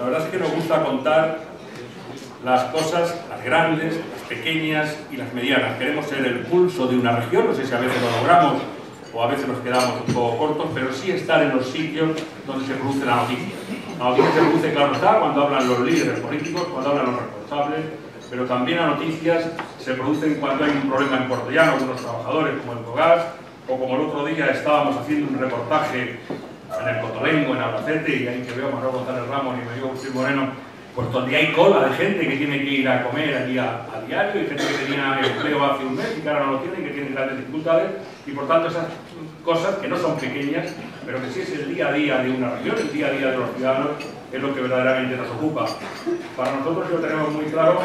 La verdad es que nos gusta contar las cosas, las grandes, las pequeñas y las medianas. Queremos ser el pulso de una región, no sé si a veces lo logramos o a veces nos quedamos un poco cortos, pero sí estar en los sitios donde se produce la noticia. La noticia se produce, claro está, cuando hablan los líderes políticos, cuando hablan los responsables, pero también las noticias se producen cuando hay un problema en Puerto Llano, con los trabajadores, como el Cogás, o como el otro día estábamos haciendo un reportaje en el Cotolengo, en Albacete, y ahí que veo a Manuel González Ramos y me digo Agustín Moreno, pues donde hay cola de gente que tiene que ir a comer allí a diario, y gente que tenía empleo hace un mes y que ahora no lo tiene y que tiene grandes dificultades, y por tanto esas cosas que no son pequeñas, pero que sí es el día a día de una región, el día a día de los ciudadanos, es lo que verdaderamente nos ocupa. Para nosotros lo tenemos muy claro,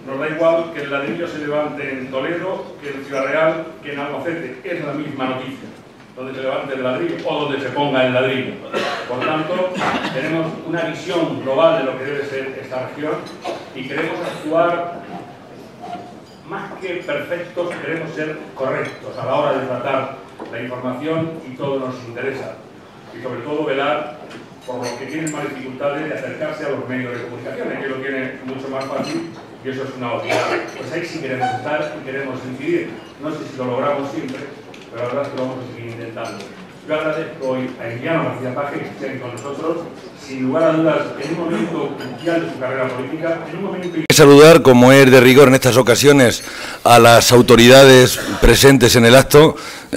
nos da igual que el ladrillo se levante en Toledo, que en Ciudad Real, que en Albacete, es la misma noticia, donde se levante el ladrillo o donde se ponga el ladrillo. Por tanto, tenemos una visión global de lo que debe ser esta región y queremos actuar más que perfectos, queremos ser correctos a la hora de tratar la información y todo nos interesa. Y sobre todo velar por los que tienen más dificultades de acercarse a los medios de comunicación, que lo tienen mucho más fácil y eso es una obviedad. Pues ahí sí queremos estar y queremos incidir. No sé si lo logramos siempre, pero la verdad es que lo vamos a seguir intentando. Yo agradezco hoy a Emiliano García Paje que esté con nosotros, sin lugar a dudas, en un momento crucial de su carrera política, en un momento... Hay que saludar, como es de rigor en estas ocasiones, a las autoridades presentes en el acto.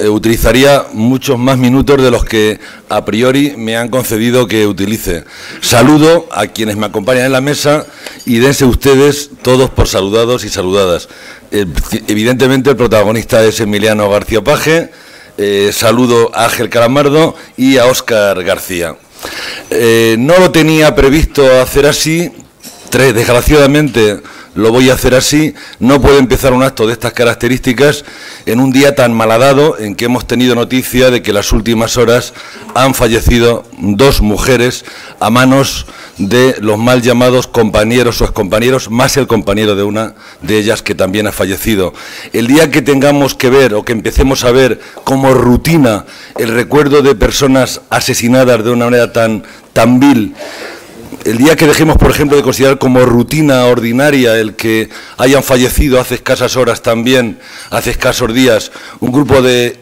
Utilizaría muchos más minutos de los que a priori me han concedido que utilice. Saludo a quienes me acompañan en la mesa y dense ustedes todos por saludados y saludadas. Evidentemente el protagonista es Emiliano García Paje. Saludo a Ángel Calamardo y a Óscar García. No lo tenía previsto hacer así, desgraciadamente lo voy a hacer así. No puedo empezar un acto de estas características en un día tan malhadado en que hemos tenido noticia de que en las últimas horas han fallecido dos mujeres a manos de los mal llamados compañeros o excompañeros, más el compañero de una de ellas que también ha fallecido. El día que tengamos que ver o que empecemos a ver como rutina el recuerdo de personas asesinadas de una manera tan vil, el día que dejemos, por ejemplo, de considerar como rutina ordinaria el que hayan fallecido hace escasas horas también, hace escasos días, un grupo de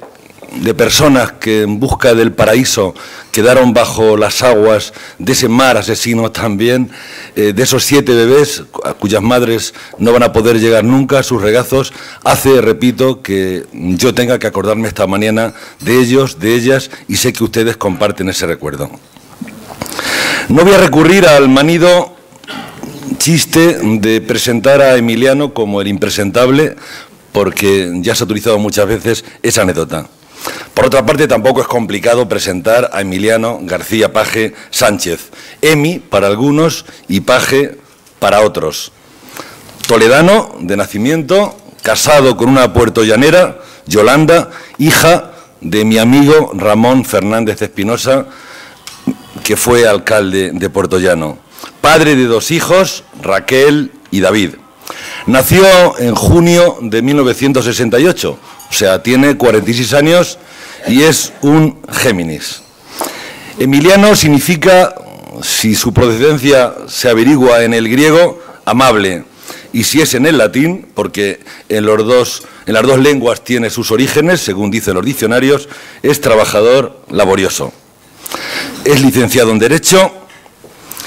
personas que en busca del paraíso quedaron bajo las aguas de ese mar asesino también, de esos 7 bebés a cuyas madres no van a poder llegar nunca a sus regazos, hace, repito, que yo tenga que acordarme esta mañana de ellos, de ellas, y sé que ustedes comparten ese recuerdo. No voy a recurrir al manido chiste de presentar a Emiliano como el impresentable, porque ya se ha utilizado muchas veces esa anécdota. Por otra parte, tampoco es complicado presentar a Emiliano García Paje Sánchez, Emi para algunos y Paje para otros. Toledano de nacimiento, casado con una puertollanera, Yolanda, hija de mi amigo Ramón Fernández Espinosa, que fue alcalde de Puerto Llano. Padre de 2 hijos, Raquel y David. Nació en junio de 1968, o sea, tiene 46 años y es un Géminis. Emiliano significa, si su procedencia se averigua en el griego, amable, y si es en el latín, porque en las dos lenguas tiene sus orígenes, según dicen los diccionarios, es trabajador laborioso. Es licenciado en Derecho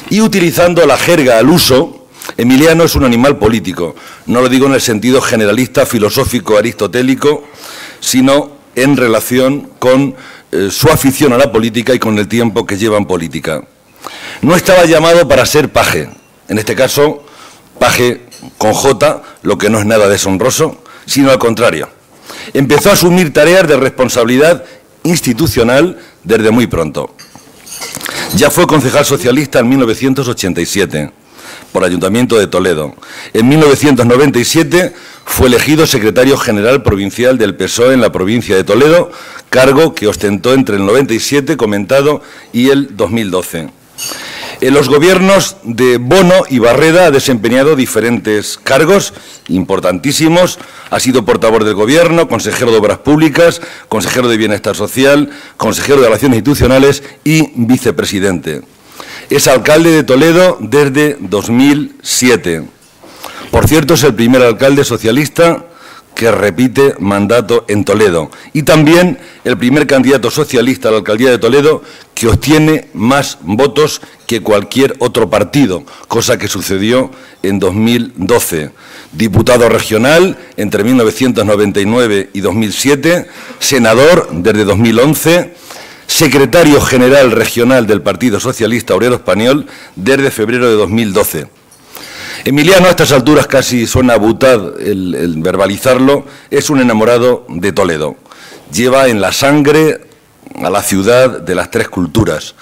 y, utilizando la jerga al uso, Emiliano es un animal político. No lo digo en el sentido generalista, filosófico, aristotélico, sino en relación con su afición a la política y con el tiempo que lleva en política. No estaba llamado para ser paje, en este caso, paje con J, lo que no es nada deshonroso, sino al contrario. Empezó a asumir tareas de responsabilidad institucional desde muy pronto. Ya fue concejal socialista en 1987 por el Ayuntamiento de Toledo. En 1997 fue elegido secretario general provincial del PSOE en la provincia de Toledo, cargo que ostentó entre el 97, comentado, y el 2012. En los gobiernos de Bono y Barreda ha desempeñado diferentes cargos importantísimos. Ha sido portavoz del Gobierno, consejero de Obras Públicas, consejero de Bienestar Social, consejero de Relaciones Institucionales y vicepresidente. Es alcalde de Toledo desde 2007. Por cierto, es el primer alcalde socialista que repite mandato en Toledo. Y también el primer candidato socialista a la alcaldía de Toledo que obtiene más votos que cualquier otro partido, cosa que sucedió en 2012. Diputado regional entre 1999 y 2007, senador desde 2011, secretario general regional del Partido Socialista Obrero Español desde febrero de 2012. Emiliano, a estas alturas casi suena butad el verbalizarlo, es un enamorado de Toledo. Lleva en la sangre a la ciudad de las tres culturas.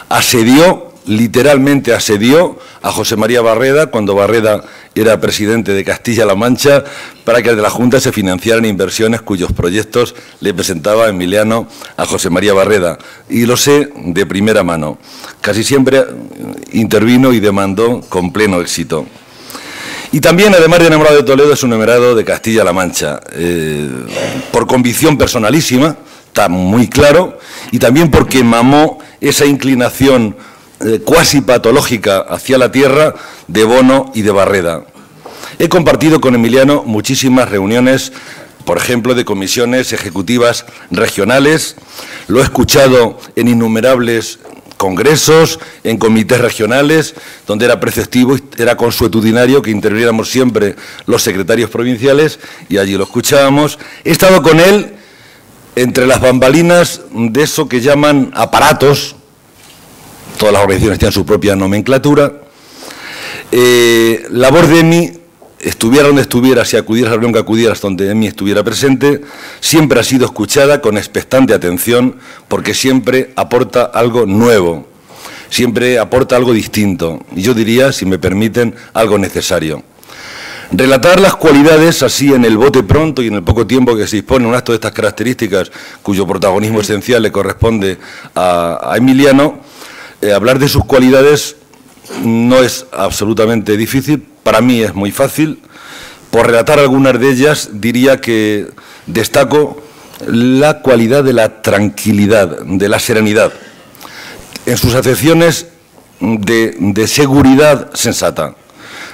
Asedió, literalmente asedió a José María Barreda cuando Barreda era presidente de Castilla-La Mancha para que de la Junta se financiaran inversiones cuyos proyectos le presentaba Emiliano a José María Barreda. Y lo sé de primera mano. Casi siempre intervino y demandó con pleno éxito. Y también, además de enamorado de Toledo, es un enamorado de Castilla-La Mancha, por convicción personalísima, está muy claro, y también porque mamó esa inclinación cuasi patológica hacia la tierra de Bono y de Barreda. He compartido con Emiliano muchísimas reuniones, por ejemplo, de comisiones ejecutivas regionales, lo he escuchado en innumerables congresos, en comités regionales, donde era preceptivo y era consuetudinario que interviniéramos siempre los secretarios provinciales y allí lo escuchábamos. He estado con él entre las bambalinas de eso que llaman aparatos, todas las organizaciones tienen su propia nomenclatura, labor de EMI, estuviera donde estuviera, si acudieras a la reunión que acudieras donde EMI estuviera presente, siempre ha sido escuchada con expectante atención porque siempre aporta algo nuevo, siempre aporta algo distinto y yo diría, si me permiten, algo necesario. Relatar las cualidades así en el bote pronto y en el poco tiempo que se dispone un acto de estas características, cuyo protagonismo esencial le corresponde a Emiliano, hablar de sus cualidades no es absolutamente difícil, para mí es muy fácil. Por relatar algunas de ellas, diría que destaco la cualidad de la tranquilidad, de la serenidad, en sus acepciones de seguridad sensata.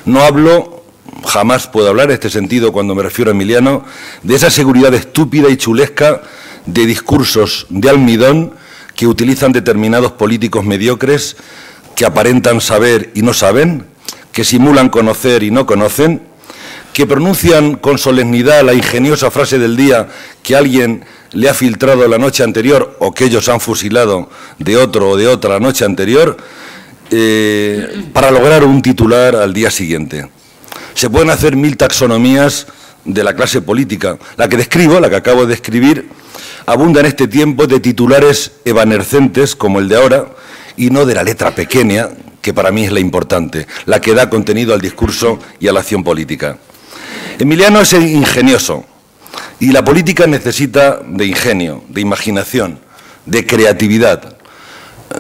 No hablo, jamás puedo hablar en este sentido cuando me refiero a Emiliano, de esa seguridad estúpida y chulesca de discursos de almidón que utilizan determinados políticos mediocres que aparentan saber y no saben, que simulan conocer y no conocen, que pronuncian con solemnidad la ingeniosa frase del día que alguien le ha filtrado la noche anterior o que ellos han fusilado de otro o de otra la noche anterior, para lograr un titular al día siguiente. Se pueden hacer 1000 taxonomías de la clase política. La que describo, la que acabo de escribir, abunda en este tiempo de titulares evanescentes como el de ahora, y no de la letra pequeña, que para mí es la importante, la que da contenido al discurso y a la acción política. Emiliano es ingenioso, y la política necesita de ingenio, de imaginación, de creatividad.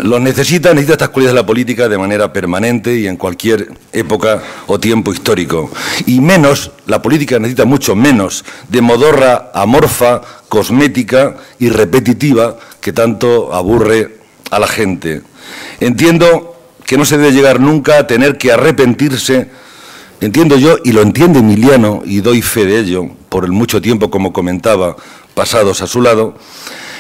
Necesita estas cualidades de la política de manera permanente y en cualquier época o tiempo histórico. Y menos, la política necesita mucho menos de modorra amorfa, cosmética y repetitiva que tanto aburre a la gente. Entiendo que no se debe llegar nunca a tener que arrepentirse, entiendo yo, y lo entiende Emiliano, y doy fe de ello, por el mucho tiempo, como comentaba, pasados a su lado,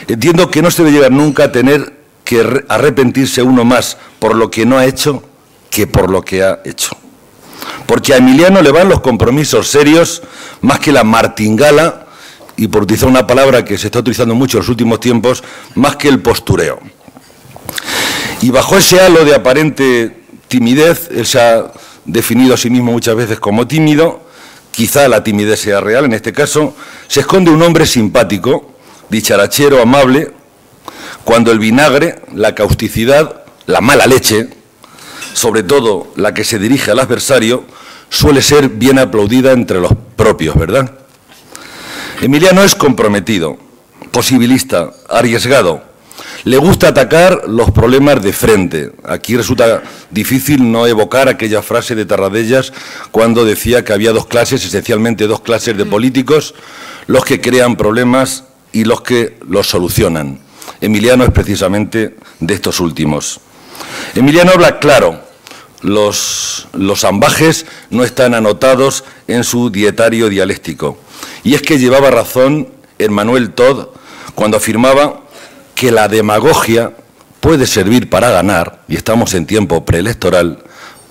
entiendo que no se debe llegar nunca a tener que arrepentirse uno más por lo que no ha hecho que por lo que ha hecho. Porque a Emiliano le van los compromisos serios más que la martingala, y por utilizar una palabra que se está utilizando mucho en los últimos tiempos, más que el postureo. Y bajo ese halo de aparente timidez, él se ha definido a sí mismo muchas veces como tímido, quizá la timidez sea real en este caso, se esconde un hombre simpático, dicharachero, amable, cuando el vinagre, la causticidad, la mala leche, sobre todo la que se dirige al adversario, suele ser bien aplaudida entre los propios, ¿verdad? Emiliano es comprometido, posibilista, arriesgado. Le gusta atacar los problemas de frente. Aquí resulta difícil no evocar aquella frase de Tarradellas cuando decía que había dos clases, esencialmente dos clases de políticos, los que crean problemas y los que los solucionan. Emiliano es precisamente de estos últimos. Emiliano habla claro, los ambajes no están anotados en su dietario dialéctico. Y es que llevaba razón Emmanuel Todd cuando afirmaba que la demagogia puede servir para ganar, y estamos en tiempo preelectoral,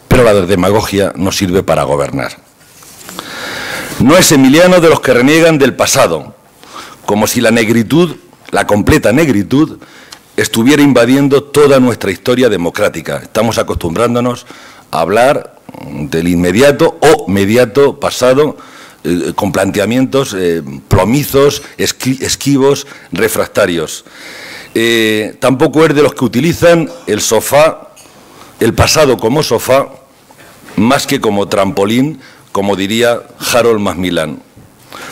pero la demagogia no sirve para gobernar. No es Emiliano de los que reniegan del pasado, como si la negritud, la completa negritud, estuviera invadiendo toda nuestra historia democrática. Estamos acostumbrándonos a hablar del inmediato o mediato pasado, con planteamientos plomizos, esquivos, refractarios. Tampoco es de los que utilizan el sofá, el pasado como sofá, más que como trampolín, como diría Harold Macmillan.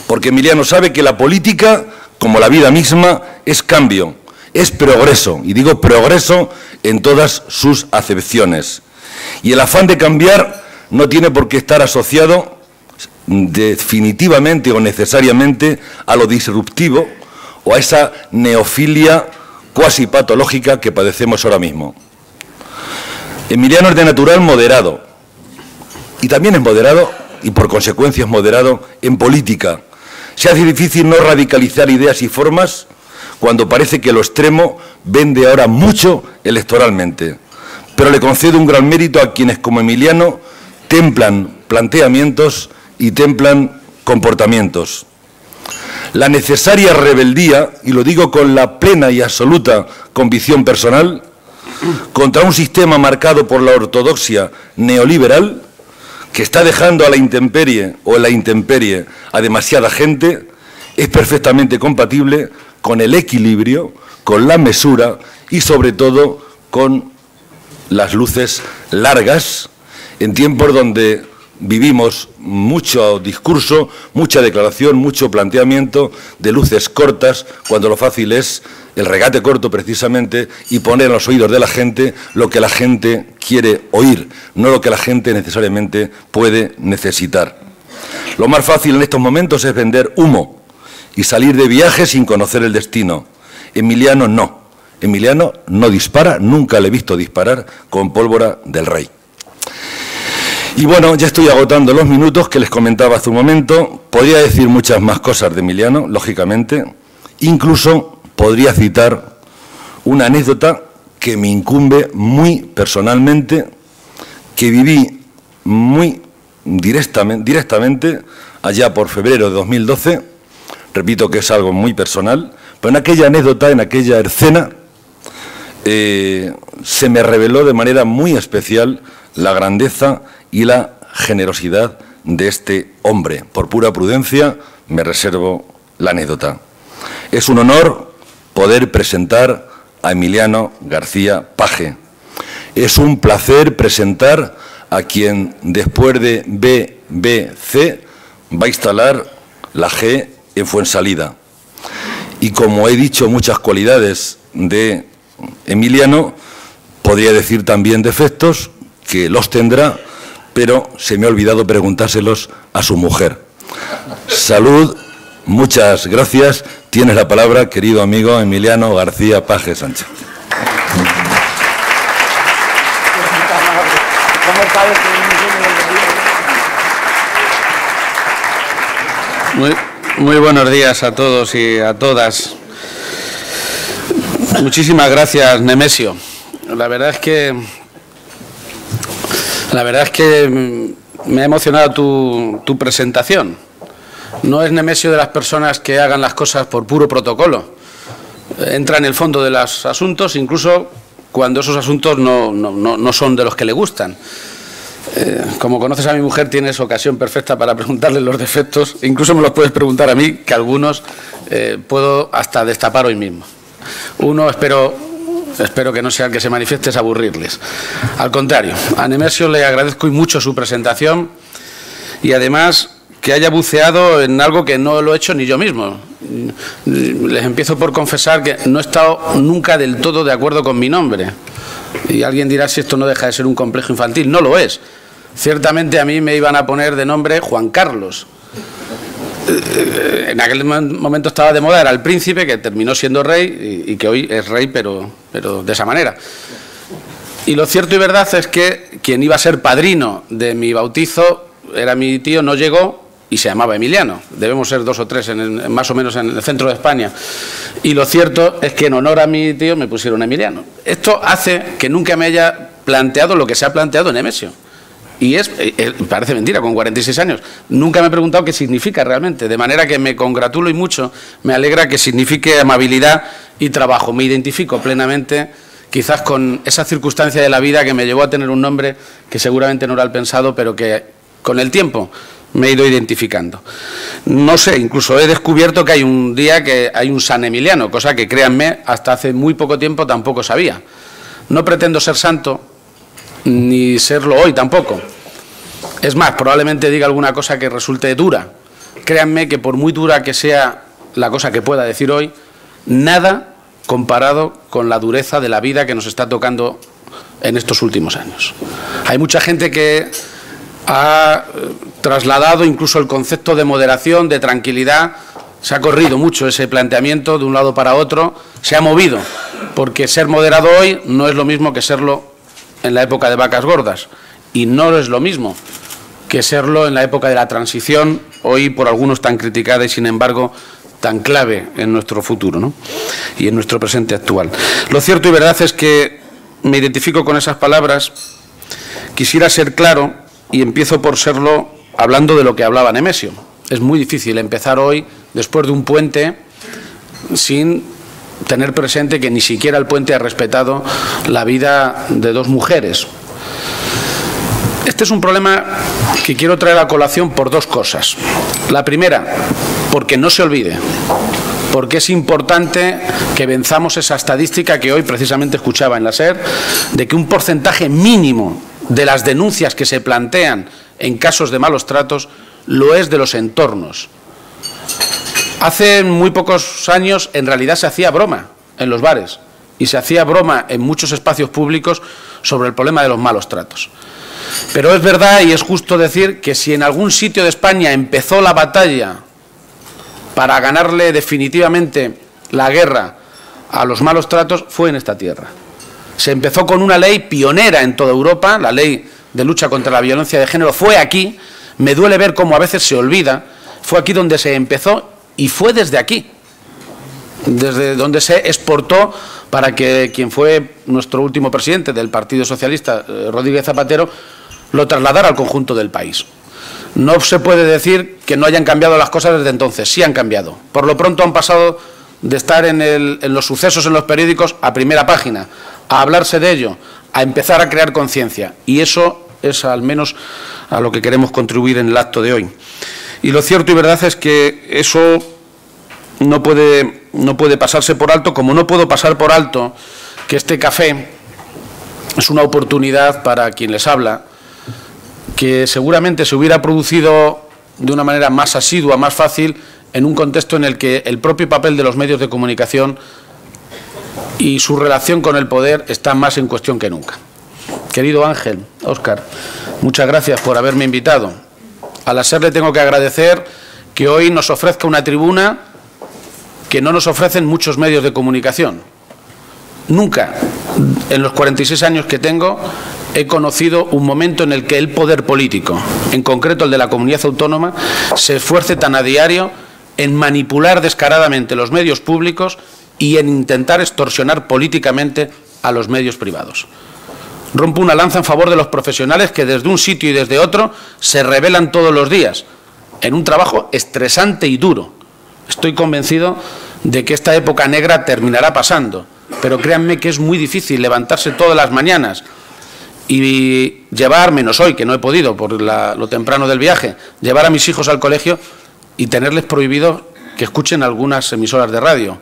Porque Emiliano sabe que la política, como la vida misma, es cambio, es progreso, y digo progreso en todas sus acepciones. Y el afán de cambiar no tiene por qué estar asociado definitivamente o necesariamente a lo disruptivo o a esa neofilia cuasi patológica que padecemos ahora mismo. Emiliano es de natural moderado, y también es moderado, y por consecuencia es moderado en política. Se hace difícil no radicalizar ideas y formas cuando parece que lo extremo vende ahora mucho electoralmente. Pero le concedo un gran mérito a quienes, como Emiliano, templan planteamientos y templan comportamientos. La necesaria rebeldía, y lo digo con la plena y absoluta convicción personal, contra un sistema marcado por la ortodoxia neoliberal, que está dejando a la intemperie o en la intemperie a demasiada gente, es perfectamente compatible con el equilibrio, con la mesura y sobre todo con las luces largas en tiempos donde vivimos mucho discurso, mucha declaración, mucho planteamiento de luces cortas, cuando lo fácil es el regate corto precisamente y poner en los oídos de la gente lo que la gente quiere oír, no lo que la gente necesariamente puede necesitar. Lo más fácil en estos momentos es vender humo y salir de viaje sin conocer el destino. Emiliano no. Emiliano no dispara, nunca le he visto disparar con pólvora del rey. Y bueno, ya estoy agotando los minutos que les comentaba hace un momento. Podría decir muchas más cosas de Emiliano, lógicamente. Incluso podría citar una anécdota que me incumbe muy personalmente, que viví muy directamente allá por febrero de 2012. Repito que es algo muy personal, pero en aquella anécdota, en aquella escena, se me reveló de manera muy especial la grandeza y la generosidad de este hombre. Por pura prudencia me reservo la anécdota. Es un honor poder presentar a Emiliano García Paje. Es un placer presentar a quien después de BBC va a instalar la G en Fuensalida. Y como he dicho muchas cualidades de Emiliano, podría decir también defectos, que los tendrá, pero se me ha olvidado preguntárselos a su mujer. Salud, muchas gracias. Tienes la palabra, querido amigo Emiliano García Paje Sánchez. Muy buenos días a todos y a todas. Muchísimas gracias, Nemesio. La verdad es que me ha emocionado tu presentación. No es Nemesio de las personas que hagan las cosas por puro protocolo. Entra en el fondo de los asuntos, incluso cuando esos asuntos no son de los que le gustan. Como conoces a mi mujer, tienes ocasión perfecta para preguntarle los defectos. Incluso me los puedes preguntar a mí, que algunos puedo hasta destapar hoy mismo. Uno, espero que no sea el que se manifieste, es aburrirles. Al contrario, a Nemesio le agradezco mucho su presentación y además que haya buceado en algo que no lo he hecho ni yo mismo. Les empiezo por confesar que no he estado nunca del todo de acuerdo con mi nombre. Y alguien dirá si esto no deja de ser un complejo infantil. No lo es. Ciertamente a mí me iban a poner de nombre Juan Carlos. En aquel momento estaba de moda, era el príncipe, que terminó siendo rey y que hoy es rey, pero de esa manera. Y lo cierto y verdad es que quien iba a ser padrino de mi bautizo era mi tío, no llegó y se llamaba Emiliano. Debemos ser 2 o 3 más o menos en el centro de España. Y lo cierto es que en honor a mi tío me pusieron Emiliano. Esto hace que nunca me haya planteado lo que se ha planteado en Nemesio. Y parece mentira, con 46 años. Nunca me he preguntado qué significa realmente, de manera que me congratulo y mucho, me alegra que signifique amabilidad y trabajo. Me identifico plenamente, quizás con esa circunstancia de la vida que me llevó a tener un nombre que seguramente no era el pensado, pero que con el tiempo me he ido identificando. No sé, incluso he descubierto que hay un día que hay un San Emiliano, cosa que, créanme, hasta hace muy poco tiempo tampoco sabía. No pretendo ser santo, ni serlo hoy tampoco. Es más, probablemente diga alguna cosa que resulte dura. Créanme que por muy dura que sea la cosa que pueda decir hoy, nada comparado con la dureza de la vida que nos está tocando en estos últimos años. Hay mucha gente que ha trasladado incluso el concepto de moderación, de tranquilidad. Se ha corrido mucho ese planteamiento de un lado para otro, se ha movido, porque ser moderado hoy no es lo mismo que serlo en la época de vacas gordas, y no es lo mismo que serlo en la época de la transición, hoy por algunos tan criticada y sin embargo tan clave en nuestro futuro, ¿no? Y en nuestro presente actual. Lo cierto y verdad es que me identifico con esas palabras. Quisiera ser claro y empiezo por serlo hablando de lo que hablaba Nemesio. Es muy difícil empezar hoy, después de un puente, sin tener presente que ni siquiera el puente ha respetado la vida de 2 mujeres. Este es un problema que quiero traer a colación por 2 cosas. La primera, porque no se olvide, porque es importante que venzamos esa estadística que hoy precisamente escuchaba en la SER, de que un porcentaje mínimo de las denuncias que se plantean en casos de malos tratos lo es de los entornos. Hace muy pocos años, en realidad, se hacía broma en los bares y se hacía broma en muchos espacios públicos sobre el problema de los malos tratos. Pero es verdad y es justo decir que si en algún sitio de España empezó la batalla para ganarle definitivamente la guerra a los malos tratos, fue en esta tierra. Se empezó con una ley pionera en toda Europa, la ley de lucha contra la violencia de género, fue aquí. Me duele ver cómo a veces se olvida, fue aquí donde se empezó. Y fue desde aquí, desde donde se exportó para que quien fue nuestro último presidente del Partido Socialista, Rodríguez Zapatero, lo trasladara al conjunto del país. No se puede decir que no hayan cambiado las cosas desde entonces, sí han cambiado. Por lo pronto han pasado de estar en los sucesos en los periódicos a primera página, a hablarse de ello, a empezar a crear conciencia. Y eso es al menos a lo que queremos contribuir en el acto de hoy. Y lo cierto y verdad es que eso no puede pasarse por alto, como no puedo pasar por alto que este café es una oportunidad para quien les habla, que seguramente se hubiera producido de una manera más asidua, más fácil, en un contexto en el que el propio papel de los medios de comunicación y su relación con el poder está más en cuestión que nunca. Querido Ángel, Óscar, muchas gracias por haberme invitado. A la SER le tengo que agradecer que hoy nos ofrezca una tribuna que no nos ofrecen muchos medios de comunicación. Nunca, en los 46 años que tengo, he conocido un momento en el que el poder político, en concreto el de la comunidad autónoma, se esfuerce tan a diario en manipular descaradamente los medios públicos y en intentar extorsionar políticamente a los medios privados. Rompo una lanza en favor de los profesionales que desde un sitio y desde otro se rebelan todos los días, en un trabajo estresante y duro. Estoy convencido de que esta época negra terminará pasando, pero créanme que es muy difícil levantarse todas las mañanas y llevar, menos hoy, que no he podido por lo temprano del viaje, llevar a mis hijos al colegio y tenerles prohibido que escuchen algunas emisoras de radio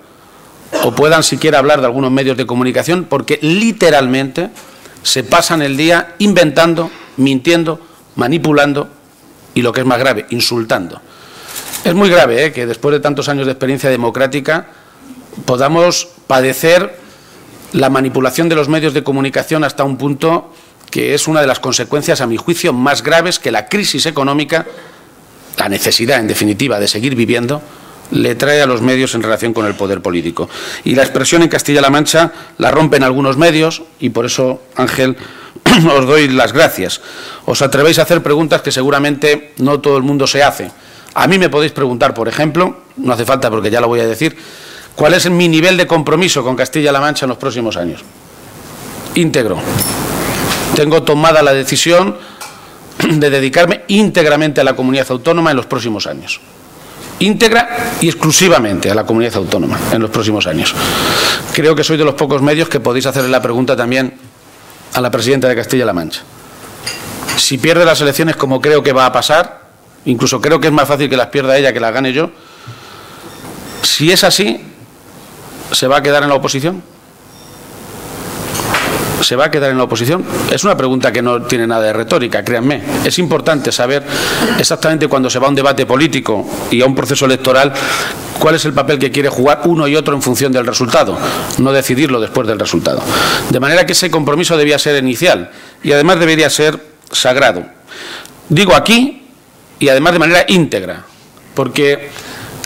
o puedan siquiera hablar de algunos medios de comunicación, porque literalmente se pasan el día inventando, mintiendo, manipulando y, lo que es más grave, insultando. Es muy grave que después de tantos años de experiencia democrática podamos padecer la manipulación de los medios de comunicación hasta un punto que es una de las consecuencias, a mi juicio, más graves que la crisis económica, la necesidad, en definitiva, de seguir viviendo, le trae a los medios en relación con el poder político. Y la expresión en Castilla-La Mancha la rompen algunos medios y por eso, Ángel, os doy las gracias. Os atrevéis a hacer preguntas que seguramente no todo el mundo se hace. A mí me podéis preguntar, por ejemplo, no hace falta porque ya lo voy a decir, ¿cuál es mi nivel de compromiso con Castilla-La Mancha en los próximos años? Íntegro. Tengo tomada la decisión de dedicarme íntegramente a la comunidad autónoma en los próximos años. Íntegra y exclusivamente a la comunidad autónoma en los próximos años. Creo que soy de los pocos medios que podéis hacerle la pregunta también a la presidenta de Castilla-La Mancha. Si pierde las elecciones, como creo que va a pasar, incluso creo que es más fácil que las pierda ella que las gane yo, si es así, ¿se va a quedar en la oposición? ¿Se va a quedar en la oposición? Es una pregunta que no tiene nada de retórica, créanme. Es importante saber exactamente cuando se va a un debate político y a un proceso electoral cuál es el papel que quiere jugar uno y otro en función del resultado, no decidirlo después del resultado. De manera que ese compromiso debía ser inicial y además debería ser sagrado. Digo aquí y además de manera íntegra, porque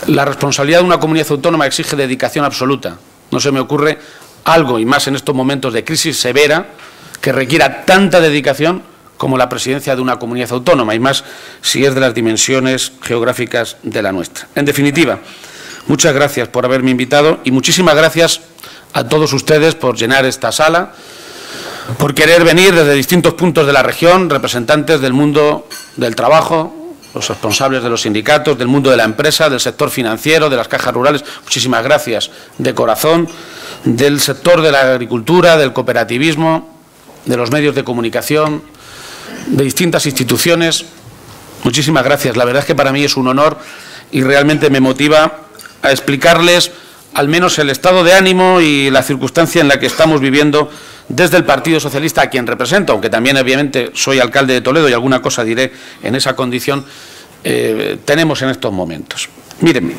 la responsabilidad de una comunidad autónoma exige dedicación absoluta. No se me ocurre algo, y más en estos momentos de crisis severa, que requiera tanta dedicación como la presidencia de una comunidad autónoma, y más si es de las dimensiones geográficas de la nuestra. En definitiva, muchas gracias por haberme invitado y muchísimas gracias a todos ustedes por llenar esta sala, por querer venir desde distintos puntos de la región, representantes del mundo del trabajo, los responsables de los sindicatos, del mundo de la empresa, del sector financiero, de las cajas rurales. Muchísimas gracias de corazón, del sector de la agricultura, del cooperativismo, de los medios de comunicación, de distintas instituciones. Muchísimas gracias. La verdad es que para mí es un honor y realmente me motiva a explicarles al menos el estado de ánimo y la circunstancia en la que estamos viviendo desde el Partido Socialista, a quien represento, aunque también obviamente soy alcalde de Toledo y alguna cosa diré en esa condición, tenemos en estos momentos. Miren,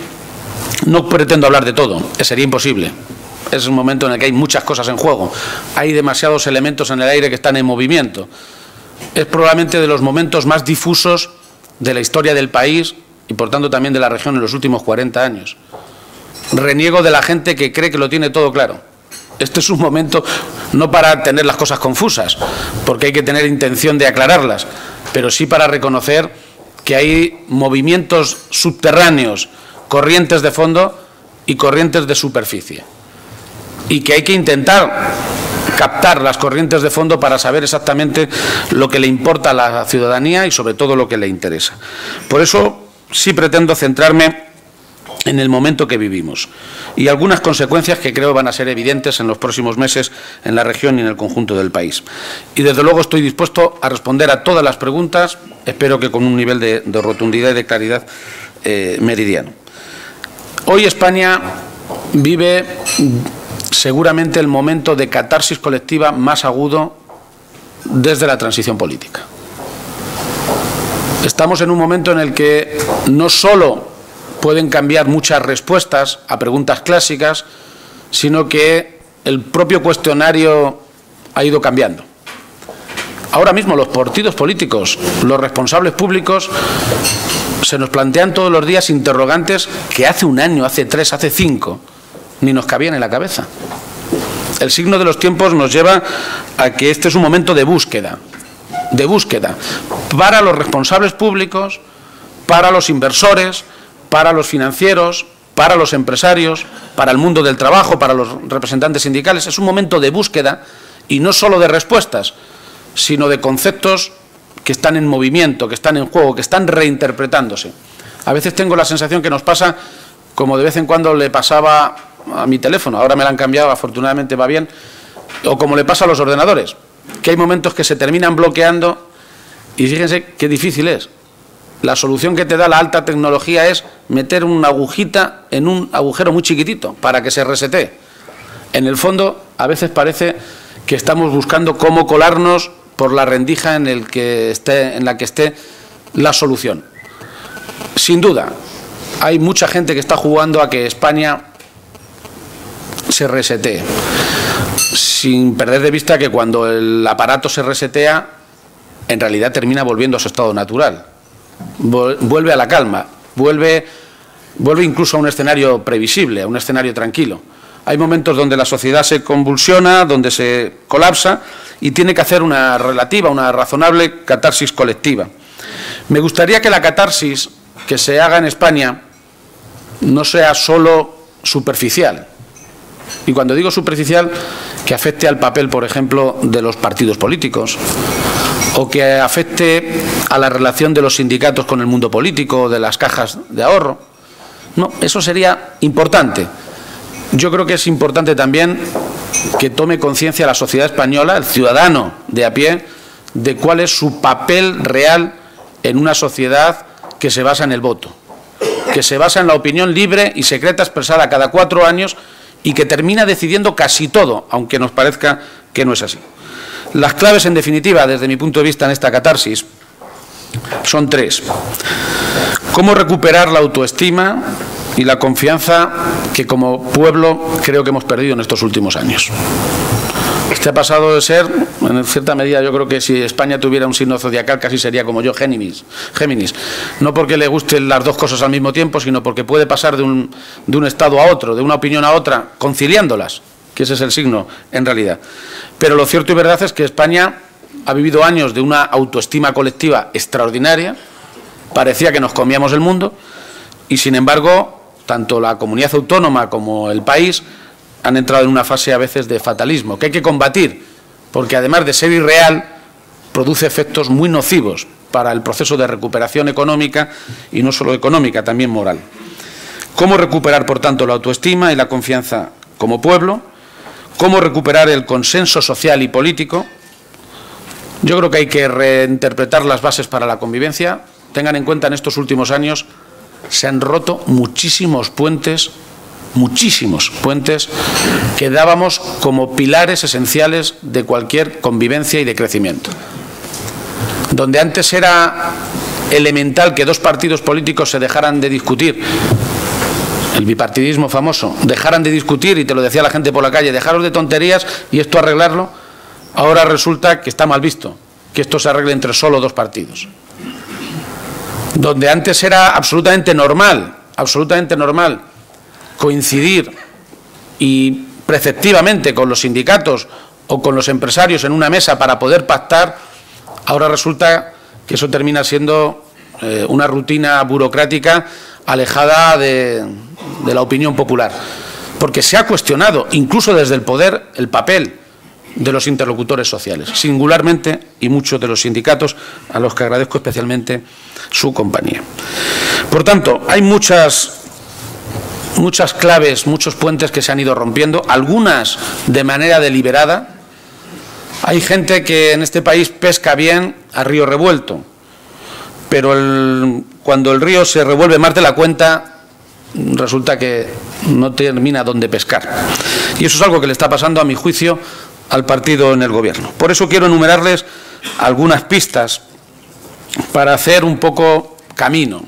no pretendo hablar de todo, sería imposible. Es un momento en el que hay muchas cosas en juego, hay demasiados elementos en el aire que están en movimiento. Es probablemente de los momentos más difusos de la historia del país y por tanto también de la región en los últimos 40 años. Reniego de la gente que cree que lo tiene todo claro. Este es un momento no para tener las cosas confusas, porque hay que tener intención de aclararlas, pero sí para reconocer que hay movimientos subterráneos, corrientes de fondo y corrientes de superficie, y que hay que intentar captar las corrientes de fondo para saber exactamente lo que le importa a la ciudadanía y sobre todo lo que le interesa. Por eso sí pretendo centrarme en el momento que vivimos y algunas consecuencias que creo van a ser evidentes en los próximos meses en la región y en el conjunto del país. Y desde luego estoy dispuesto a responder a todas las preguntas, espero que con un nivel de rotundidad y de claridad meridiano. Hoy España vive seguramente el momento de catarsis colectiva más agudo desde la transición política. Estamos en un momento en el que no solo pueden cambiar muchas respuestas a preguntas clásicas, sino que el propio cuestionario ha ido cambiando. Ahora mismo los partidos políticos, los responsables públicos, se nos plantean todos los días interrogantes que hace un año, hace 3, hace 5, ni nos cabían en la cabeza. El signo de los tiempos nos lleva a que este es un momento de búsqueda para los responsables públicos, para los inversores, para los financieros, para los empresarios, para el mundo del trabajo, para los representantes sindicales. Es un momento de búsqueda y no solo de respuestas, sino de conceptos que están en movimiento, que están en juego, que están reinterpretándose. A veces tengo la sensación que nos pasa como de vez en cuando le pasaba a mi teléfono, ahora me lo han cambiado, afortunadamente va bien, o como le pasa a los ordenadores, que hay momentos que se terminan bloqueando y fíjense qué difícil es. La solución que te da la alta tecnología es meter una agujita en un agujero muy chiquitito para que se resetee. En el fondo, a veces parece que estamos buscando cómo colarnos por la rendija en la que esté la solución. Sin duda, hay mucha gente que está jugando a que España se resetee, sin perder de vista que cuando el aparato se resetea, en realidad termina volviendo a su estado natural. Vuelve a la calma, vuelve vuelve incluso a un escenario previsible, a un escenario tranquilo. Hay momentos donde la sociedad se convulsiona, donde se colapsa y tiene que hacer una relativa, una razonable catarsis colectiva. Me gustaría que la catarsis que se haga en España no sea solo superficial. Y cuando digo superficial, que afecte al papel, por ejemplo, de los partidos políticos, o que afecte a la relación de los sindicatos con el mundo político o de las cajas de ahorro. No, eso sería importante. Yo creo que es importante también que tome conciencia la sociedad española, el ciudadano de a pie, de cuál es su papel real en una sociedad que se basa en el voto, que se basa en la opinión libre y secreta expresada cada 4 años y que termina decidiendo casi todo, aunque nos parezca que no es así. Las claves, en definitiva, desde mi punto de vista en esta catarsis, son 3. Cómo recuperar la autoestima y la confianza que como pueblo creo que hemos perdido en estos últimos años. Este ha pasado de ser, en cierta medida, yo creo que si España tuviera un signo zodiacal casi sería como yo, Géminis. No porque le gusten las dos cosas al mismo tiempo, sino porque puede pasar de un estado a otro, de una opinión a otra, conciliándolas, que ese es el signo en realidad. Pero lo cierto y verdad es que España ha vivido años de una autoestima colectiva extraordinaria, parecía que nos comíamos el mundo, y sin embargo, tanto la comunidad autónoma como el país han entrado en una fase a veces de fatalismo, que hay que combatir, porque además de ser irreal, produce efectos muy nocivos para el proceso de recuperación económica, y no solo económica, también moral. ¿Cómo recuperar, por tanto, la autoestima y la confianza como pueblo? ¿Cómo recuperar el consenso social y político? Yo creo que hay que reinterpretar las bases para la convivencia. Tengan en cuenta, en estos últimos años se han roto muchísimos puentes que dábamos como pilares esenciales de cualquier convivencia y de crecimiento. Donde antes era elemental que 2 partidos políticos se dejaran de discutir, el bipartidismo famoso, dejaran de discutir, y te lo decía la gente por la calle, dejaros de tonterías y esto arreglarlo, ahora resulta que está mal visto, que esto se arregle entre solo 2 partidos. Donde antes era absolutamente normal coincidir y preceptivamente con los sindicatos o con los empresarios en una mesa para poder pactar, ahora resulta que eso termina siendo una rutina burocrática alejada de la opinión popular. Porque se ha cuestionado, incluso desde el poder, el papel de los interlocutores sociales, singularmente, y muchos de los sindicatos, a los que agradezco especialmente su compañía. Por tanto, hay muchas claves, muchos puentes que se han ido rompiendo, algunas de manera deliberada. Hay gente que en este país pesca bien a río revuelto, pero cuando el río se revuelve más de la cuenta, resulta que no termina donde pescar. Y eso es algo que le está pasando, a mi juicio, al partido en el gobierno. Por eso quiero enumerarles algunas pistas para hacer un poco camino.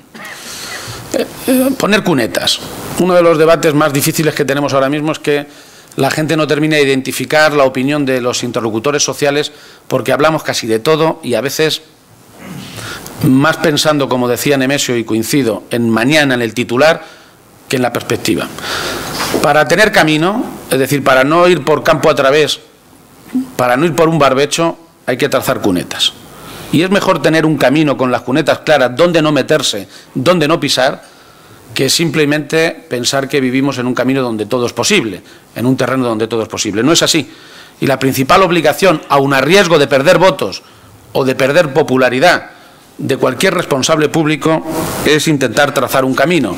Poner cunetas. Uno de los debates más difíciles que tenemos ahora mismo es que la gente no termina de identificar la opinión de los interlocutores sociales, porque hablamos casi de todo y a veces más pensando, como decía Nemesio, y coincido, en mañana, en el titular, que en la perspectiva. Para tener camino, es decir, para no ir por campo a través, para no ir por un barbecho, hay que trazar cunetas. Y es mejor tener un camino con las cunetas claras, dónde no meterse, dónde no pisar, que simplemente pensar que vivimos en un camino donde todo es posible, en un terreno donde todo es posible. No es así. Y la principal obligación, aun a riesgo de perder votos o de perder popularidad de cualquier responsable público, es intentar trazar un camino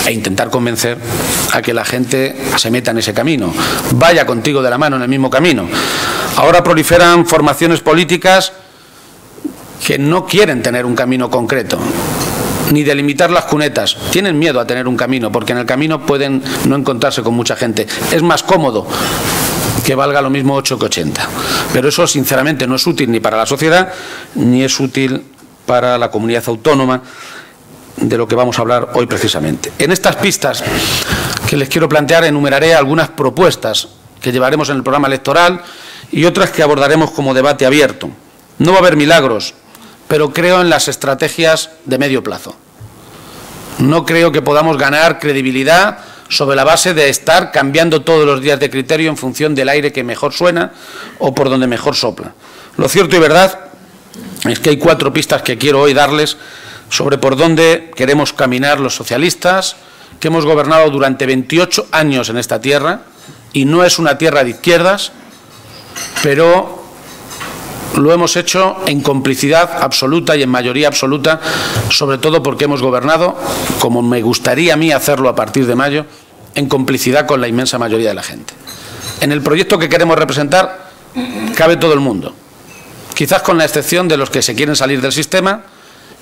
e intentar convencer a que la gente se meta en ese camino, vaya contigo de la mano en el mismo camino. Ahora proliferan formaciones políticas que no quieren tener un camino concreto, ni delimitar las cunetas. Tienen miedo a tener un camino, porque en el camino pueden no encontrarse con mucha gente. Es más cómodo que valga lo mismo 8 que 80. Pero eso, sinceramente, no es útil ni para la sociedad, ni es útil para la comunidad autónoma, de lo que vamos a hablar hoy precisamente. En estas pistas que les quiero plantear, enumeraré algunas propuestas que llevaremos en el programa electoral y otras que abordaremos como debate abierto. No va a haber milagros, pero creo en las estrategias de medio plazo. No creo que podamos ganar credibilidad sobre la base de estar cambiando todos los días de criterio en función del aire que mejor suena o por donde mejor sopla. Lo cierto y verdad es que hay 4 pistas que quiero hoy darles sobre por dónde queremos caminar los socialistas, que hemos gobernado durante 28 años en esta tierra, y no es una tierra de izquierdas, pero lo hemos hecho en complicidad absoluta y en mayoría absoluta, sobre todo porque hemos gobernado, como me gustaría a mí hacerlo a partir de mayo, en complicidad con la inmensa mayoría de la gente. En el proyecto que queremos representar cabe todo el mundo, quizás con la excepción de los que se quieren salir del sistema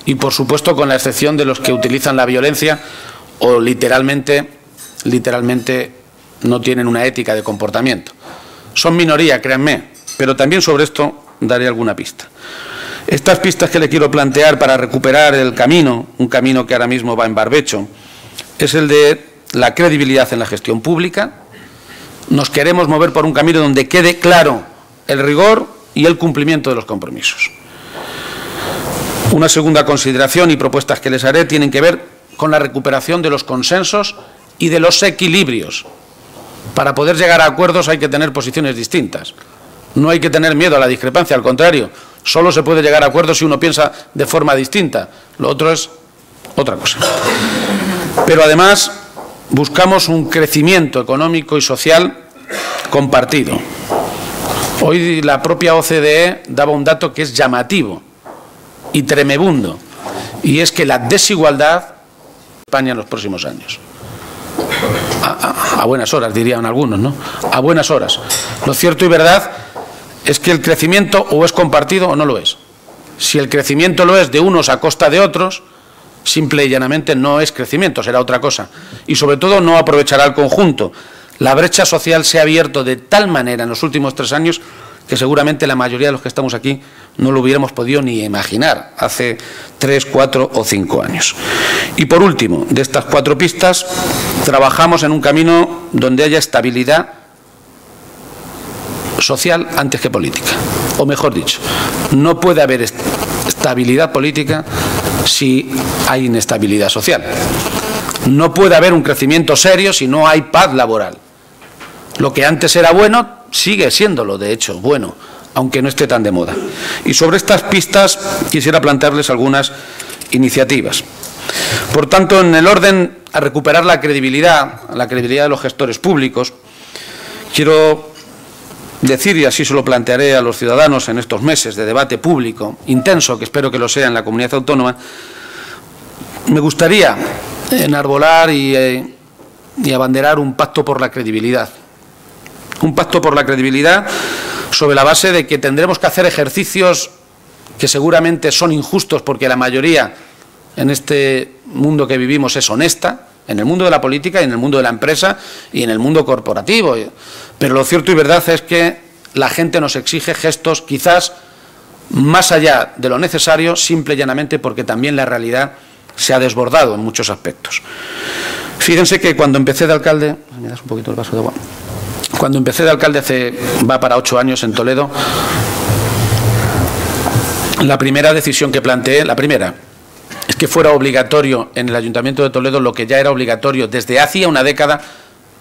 y, por supuesto, con la excepción de los que utilizan la violencia o literalmente no tienen una ética de comportamiento. Son minoría, créanme, pero también sobre esto daré alguna pista. Estas pistas que le quiero plantear para recuperar el camino, un camino que ahora mismo va en barbecho, es el de la credibilidad en la gestión pública. Nos queremos mover por un camino donde quede claro el rigor y el cumplimiento de los compromisos. Una segunda consideración y propuestas que les haré tienen que ver con la recuperación de los consensos y de los equilibrios. Para poder llegar a acuerdos hay que tener posiciones distintas. No hay que tener miedo a la discrepancia, al contrario, solo se puede llegar a acuerdos si uno piensa de forma distinta. Lo otro es otra cosa. Pero además buscamos un crecimiento económico y social compartido. Hoy la propia OCDE daba un dato que es llamativo y tremebundo, y es que la desigualdad en España en los próximos años. A buenas horas, dirían algunos, ¿no? A buenas horas. Lo cierto y verdad es que el crecimiento o es compartido o no lo es. Si el crecimiento lo es de unos a costa de otros, simple y llanamente no es crecimiento, será otra cosa. Y sobre todo no aprovechará el conjunto. La brecha social se ha abierto de tal manera en los últimos 3 años que seguramente la mayoría de los que estamos aquí no lo hubiéramos podido ni imaginar hace 3, 4 o 5 años. Y por último, de estas 4 pistas, trabajamos en un camino donde haya estabilidad social antes que política. O mejor dicho, no puede haber estabilidad política si hay inestabilidad social. No puede haber un crecimiento serio si no hay paz laboral. Lo que antes era bueno sigue siéndolo, de hecho, bueno, aunque no esté tan de moda. Y sobre estas pistas quisiera plantearles algunas iniciativas. Por tanto, en el orden a recuperar la credibilidad de los gestores públicos, quiero decir, y así se lo plantearé a los ciudadanos en estos meses de debate público intenso, que espero que lo sea en la comunidad autónoma, me gustaría enarbolar y abanderar un pacto por la credibilidad. Un pacto por la credibilidad sobre la base de que tendremos que hacer ejercicios que seguramente son injustos porque la mayoría en este mundo que vivimos es honesta, en el mundo de la política y en el mundo de la empresa y en el mundo corporativo. Pero lo cierto y verdad es que la gente nos exige gestos quizás más allá de lo necesario, simple y llanamente porque también la realidad se ha desbordado en muchos aspectos. Fíjense que cuando empecé de alcalde, ¿me das un poquito el vaso de agua? Cuando empecé de alcalde va para 8 años en Toledo, la primera decisión que planteé, la primera, es que fuera obligatorio en el Ayuntamiento de Toledo lo que ya era obligatorio desde hacía una década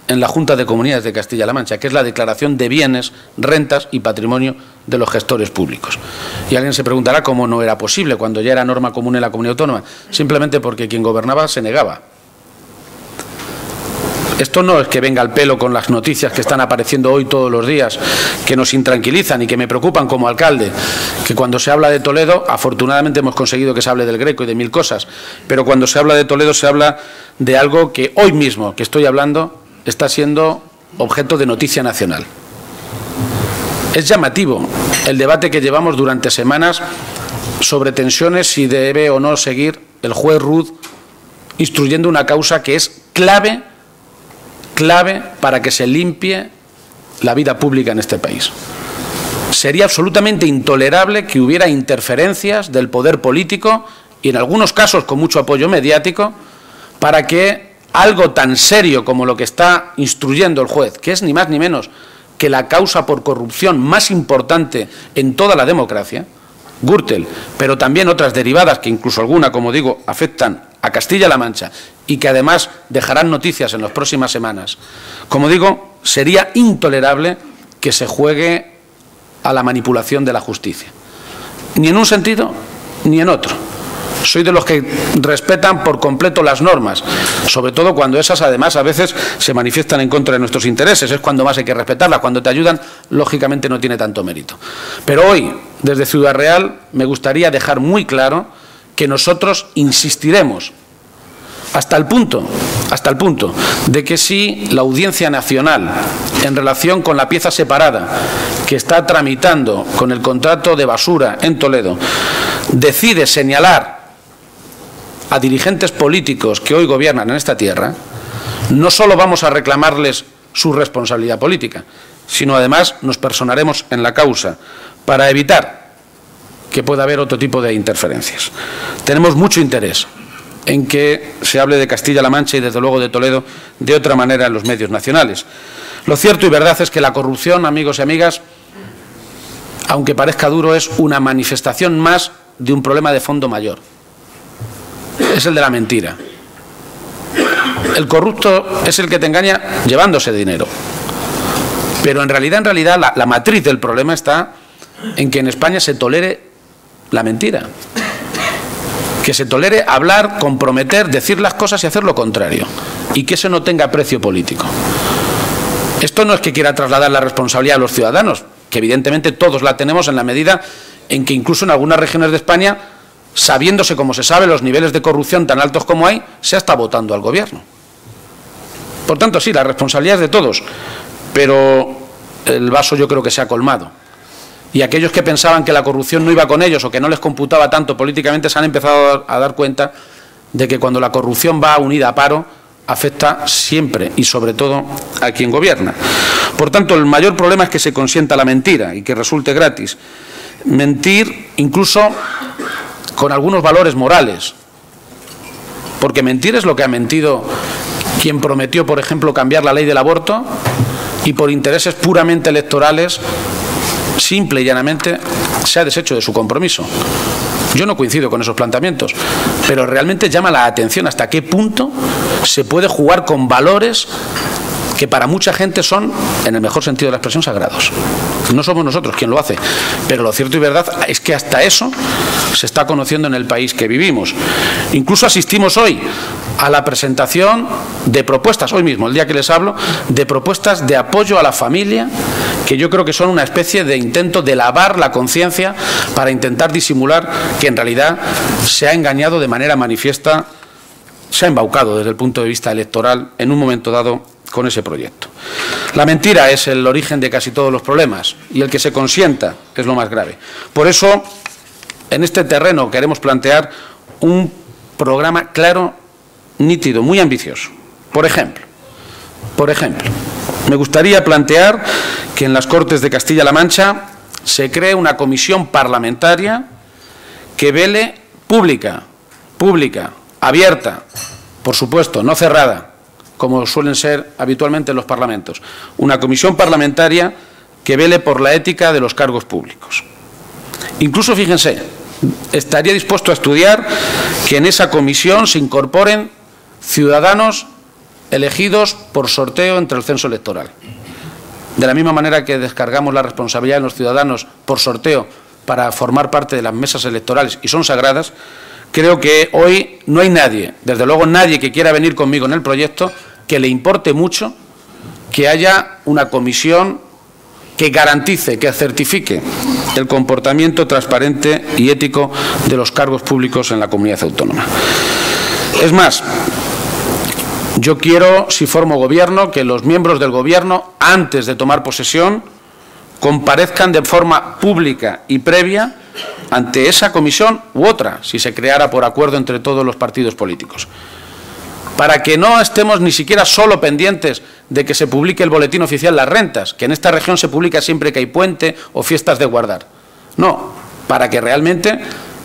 en la Junta de Comunidades de Castilla-La Mancha, que es la declaración de bienes, rentas y patrimonio de los gestores públicos. Y alguien se preguntará cómo no era posible cuando ya era norma común en la comunidad autónoma, simplemente porque quien gobernaba se negaba. Esto no es que venga al pelo con las noticias que están apareciendo hoy todos los días, que nos intranquilizan y que me preocupan como alcalde, que cuando se habla de Toledo, afortunadamente hemos conseguido que se hable del Greco y de 1000 cosas, pero cuando se habla de Toledo se habla de algo que hoy mismo que estoy hablando está siendo objeto de noticia nacional. Es llamativo el debate que llevamos durante semanas sobre tensiones si debe o no seguir el juez Ruz instruyendo una causa que es clave para que se limpie la vida pública en este país. Sería absolutamente intolerable que hubiera interferencias del poder político y en algunos casos con mucho apoyo mediático para que algo tan serio como lo que está instruyendo el juez, que es ni más ni menos que la causa por corrupción más importante en toda la democracia, Gürtel, pero también otras derivadas, que incluso alguna, como digo, afectan a Castilla-La Mancha y que además dejarán noticias en las próximas semanas. Como digo, sería intolerable que se juegue a la manipulación de la justicia, ni en un sentido ni en otro. Soy de los que respetan por completo las normas, sobre todo cuando esas además a veces se manifiestan en contra de nuestros intereses. Es cuando más hay que respetarlas. Cuando te ayudan, lógicamente no tiene tanto mérito. Pero hoy, desde Ciudad Real, me gustaría dejar muy claro que nosotros insistiremos hasta el punto de que si la Audiencia Nacional, en relación con la pieza separada que está tramitando con el contrato de basura en Toledo, decide señalar a dirigentes políticos que hoy gobiernan en esta tierra, no solo vamos a reclamarles su responsabilidad política, sino además nos personaremos en la causa para evitar que pueda haber otro tipo de interferencias. Tenemos mucho interés en que se hable de Castilla-La Mancha y, desde luego, de Toledo de otra manera en los medios nacionales. Lo cierto y verdad es que la corrupción, amigos y amigas, aunque parezca duro, es una manifestación más de un problema de fondo mayor. Es el de la mentira. El corrupto es el que te engaña llevándose dinero. Pero en realidad la matriz del problema está en que en España se tolere la mentira. Que se tolere hablar, comprometer, decir las cosas y hacer lo contrario. Y que eso no tenga precio político. Esto no es que quiera trasladar la responsabilidad a los ciudadanos, que evidentemente todos la tenemos en la medida en que incluso en algunas regiones de España, sabiéndose como se sabe los niveles de corrupción tan altos como hay, se está votando al gobierno. Por tanto, sí, la responsabilidad es de todos, pero el vaso yo creo que se ha colmado. Y aquellos que pensaban que la corrupción no iba con ellos o que no les computaba tanto políticamente se han empezado a dar cuenta de que cuando la corrupción va unida a paro, afecta siempre y sobre todo a quien gobierna. Por tanto, el mayor problema es que se consienta la mentira y que resulte gratis. Mentir incluso con algunos valores morales, porque mentir es lo que ha mentido quien prometió, por ejemplo, cambiar la ley del aborto y por intereses puramente electorales, simple y llanamente, se ha deshecho de su compromiso. Yo no coincido con esos planteamientos, pero realmente llama la atención hasta qué punto se puede jugar con valores que para mucha gente son, en el mejor sentido de la expresión, sagrados. No somos nosotros quien lo hace, pero lo cierto y verdad es que hasta eso se está conociendo en el país que vivimos. Incluso asistimos hoy a la presentación de propuestas, hoy mismo, el día que les hablo, de propuestas de apoyo a la familia, que yo creo que son una especie de intento de lavar la conciencia para intentar disimular que en realidad se ha engañado de manera manifiesta, se ha embaucado desde el punto de vista electoral en un momento dado con ese proyecto. La mentira es el origen de casi todos los problemas y el que se consienta es lo más grave. Por eso, en este terreno queremos plantear un programa claro, nítido, muy ambicioso. Por ejemplo, me gustaría plantear que en las Cortes de Castilla-La Mancha se cree una comisión parlamentaria que vele pública, abierta, por supuesto, no cerrada, como suelen ser habitualmente en los parlamentos. Una comisión parlamentaria que vele por la ética de los cargos públicos. Incluso, fíjense, estaría dispuesto a estudiar que en esa comisión se incorporen ciudadanos elegidos por sorteo entre el censo electoral. De la misma manera que descargamos la responsabilidad en los ciudadanos por sorteo para formar parte de las mesas electorales y son sagradas, creo que hoy no hay nadie, desde luego nadie que quiera venir conmigo en el proyecto, que le importe mucho que haya una comisión que garantice, que certifique el comportamiento transparente y ético de los cargos públicos en la comunidad autónoma. Es más, yo quiero, si formo gobierno, que los miembros del gobierno, antes de tomar posesión, comparezcan de forma pública y previa ante esa comisión u otra, si se creara por acuerdo entre todos los partidos políticos. Para que no estemos ni siquiera solo pendientes de que se publique el boletín oficial las rentas, que en esta región se publica siempre que hay puente o fiestas de guardar. No, para que realmente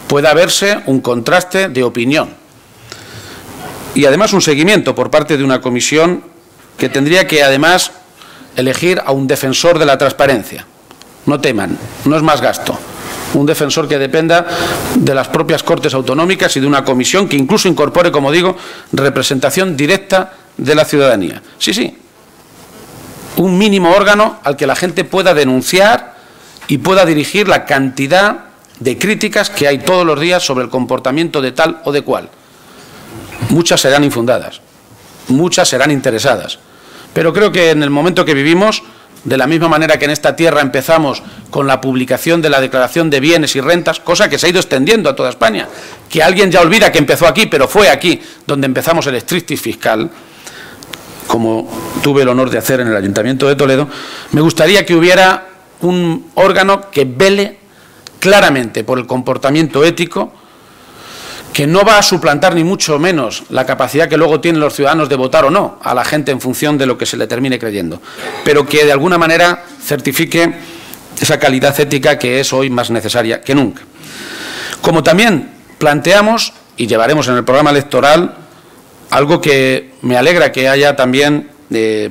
pueda verse un contraste de opinión. Y además un seguimiento por parte de una comisión que tendría que además elegir a un defensor de la transparencia. No teman, no es más gasto. un defensor que dependa de las propias Cortes Autonómicas y de una comisión que incluso incorpore, como digo, representación directa de la ciudadanía. Sí, sí, un mínimo órgano al que la gente pueda denunciar y pueda dirigir la cantidad de críticas que hay todos los días sobre el comportamiento de tal o de cual. Muchas serán infundadas, muchas serán interesadas, pero creo que en el momento que vivimos, de la misma manera que en esta tierra empezamos con la publicación de la declaración de bienes y rentas, cosa que se ha ido extendiendo a toda España, que alguien ya olvida que empezó aquí, pero fue aquí donde empezamos el strictis fiscal, como tuve el honor de hacer en el Ayuntamiento de Toledo, me gustaría que hubiera un órgano que vele claramente por el comportamiento ético, que no va a suplantar ni mucho menos la capacidad que luego tienen los ciudadanos de votar o no a la gente en función de lo que se le termine creyendo, pero que de alguna manera certifique esa calidad ética que es hoy más necesaria que nunca. Como también planteamos y llevaremos en el programa electoral algo que me alegra que haya también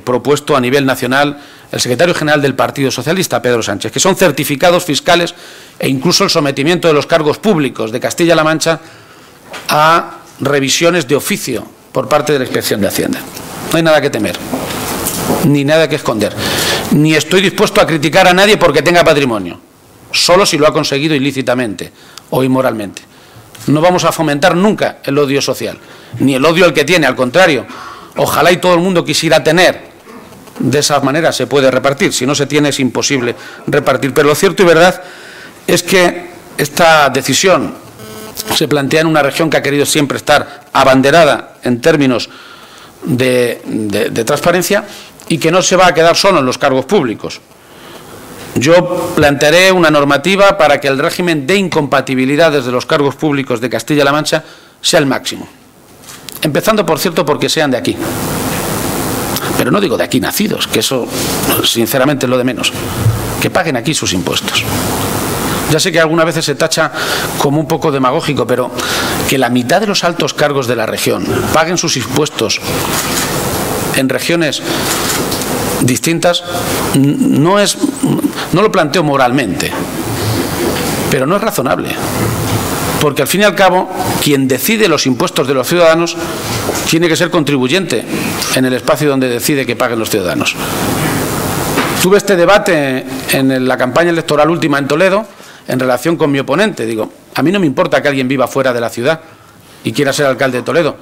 propuesto a nivel nacional el secretario general del Partido Socialista, Pedro Sánchez, que son certificados fiscales e incluso el sometimiento de los cargos públicos de Castilla-La Mancha a revisiones de oficio por parte de la Inspección de Hacienda. No hay nada que temer, ni nada que esconder. Ni estoy dispuesto a criticar a nadie porque tenga patrimonio, solo si lo ha conseguido ilícitamente o inmoralmente. No vamos a fomentar nunca el odio social, ni el odio al que tiene, al contrario. Ojalá y todo el mundo quisiera tener. De esa manera se puede repartir, si no se tiene es imposible repartir. Pero lo cierto y verdad es que esta decisión se plantea en una región que ha querido siempre estar abanderada en términos de transparencia y que no se va a quedar solo en los cargos públicos. Yo plantearé una normativa para que el régimen de incompatibilidades de los cargos públicos de Castilla-La Mancha sea el máximo. Empezando, por cierto, porque sean de aquí. Pero no digo de aquí nacidos, que eso sinceramente es lo de menos. Que paguen aquí sus impuestos. Ya sé que algunas veces se tacha como un poco demagógico, pero que la mitad de los altos cargos de la región paguen sus impuestos en regiones distintas, no lo planteo moralmente, pero no es razonable. Porque al fin y al cabo, quien decide los impuestos de los ciudadanos tiene que ser contribuyente en el espacio donde decide que paguen los ciudadanos. Tuve este debate en la campaña electoral última en Toledo en relación con mi oponente. Digo, a mí no me importa que alguien viva fuera de la ciudad y quiera ser alcalde de Toledo,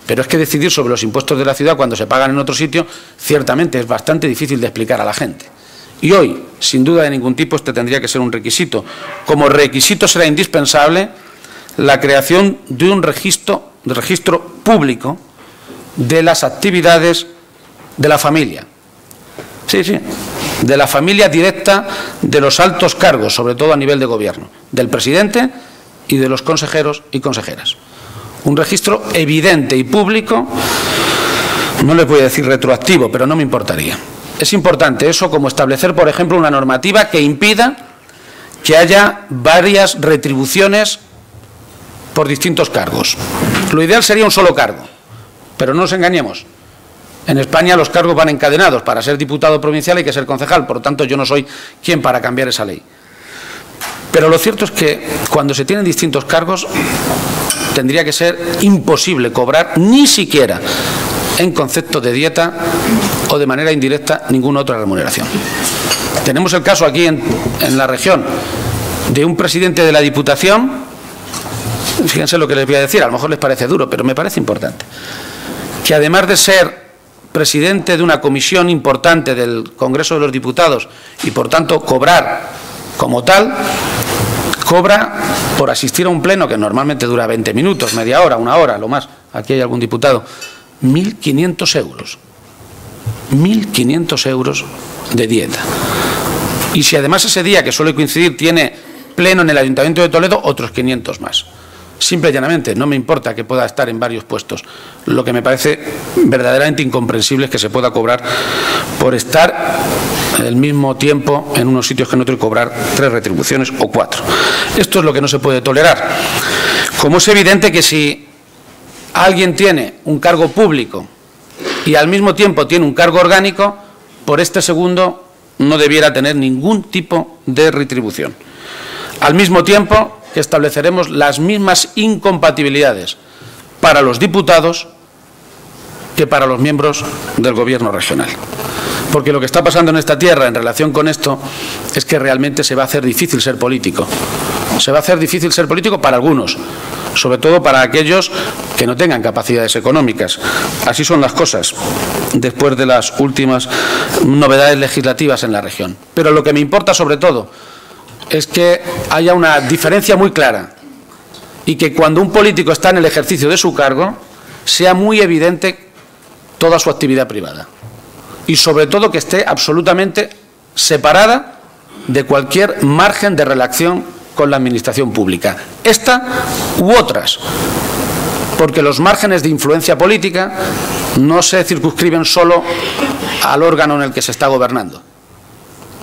pero es que decidir sobre los impuestos de la ciudad cuando se pagan en otro sitio, ciertamente es bastante difícil de explicar a la gente. Y hoy, sin duda de ningún tipo, este tendría que ser un requisito. Como requisito será indispensable la creación de un registro público de las actividades de la familia. Sí, sí, de la familia directa de los altos cargos, sobre todo a nivel de gobierno, del presidente y de los consejeros y consejeras. Un registro evidente y público, no les voy a decir retroactivo, pero no me importaría. Es importante eso, como establecer, por ejemplo, una normativa que impida que haya varias retribuciones por distintos cargos. Lo ideal sería un solo cargo, pero no nos engañemos. En España los cargos van encadenados. Para ser diputado provincial hay que ser concejal, por lo tanto yo no soy quien para cambiar esa ley. Pero lo cierto es que cuando se tienen distintos cargos tendría que ser imposible cobrar ni siquiera en concepto de dieta o de manera indirecta ninguna otra remuneración. Tenemos el caso aquí en la región de un presidente de la Diputación. Fíjense lo que les voy a decir, a lo mejor les parece duro, pero me parece importante. Que además de ser presidente de una comisión importante del Congreso de los Diputados y por tanto cobrar como tal, cobra por asistir a un pleno que normalmente dura 20 minutos, media hora, una hora, lo más, aquí hay algún diputado, 1.500 euros. 1.500 euros de dieta. Y si además ese día, que suele coincidir, tiene pleno en el Ayuntamiento de Toledo, otros 500 más. Simple y llanamente, no me importa que pueda estar en varios puestos. Lo que me parece verdaderamente incomprensible es que se pueda cobrar por estar el mismo tiempo en unos sitios que en otros y cobrar 3 retribuciones o 4. Esto es lo que no se puede tolerar. Como es evidente que si alguien tiene un cargo público y al mismo tiempo tiene un cargo orgánico, por este segundo no debiera tener ningún tipo de retribución. al mismo tiempo que estableceremos las mismas incompatibilidades para los diputados que para los miembros del Gobierno regional. Porque lo que está pasando en esta tierra en relación con esto es que realmente se va a hacer difícil ser político. Se va a hacer difícil ser político para algunos, sobre todo para aquellos que no tengan capacidades económicas. Así son las cosas después de las últimas novedades legislativas en la región. Pero lo que me importa sobre todo es que haya una diferencia muy clara y que cuando un político está en el ejercicio de su cargo sea muy evidente toda su actividad privada y sobre todo que esté absolutamente separada de cualquier margen de relación con la administración pública, esta u otras, porque los márgenes de influencia política no se circunscriben solo al órgano en el que se está gobernando.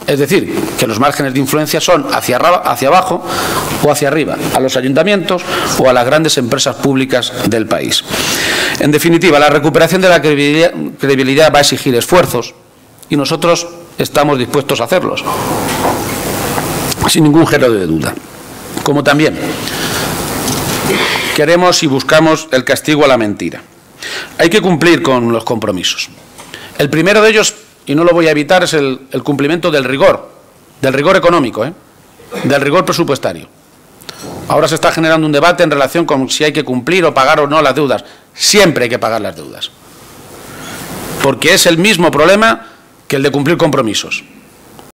Es decir, que los márgenes de influencia son hacia abajo o hacia arriba, a los ayuntamientos o a las grandes empresas públicas del país. En definitiva, la recuperación de la credibilidad va a exigir esfuerzos y nosotros estamos dispuestos a hacerlos, sin ningún género de duda. Como también queremos y buscamos el castigo a la mentira. Hay que cumplir con los compromisos. El primero de ellos, y no lo voy a evitar, es el cumplimiento del rigor económico, del rigor presupuestario. Ahora se está generando un debate en relación con si hay que cumplir o pagar o no las deudas. Siempre hay que pagar las deudas, porque es el mismo problema que el de cumplir compromisos.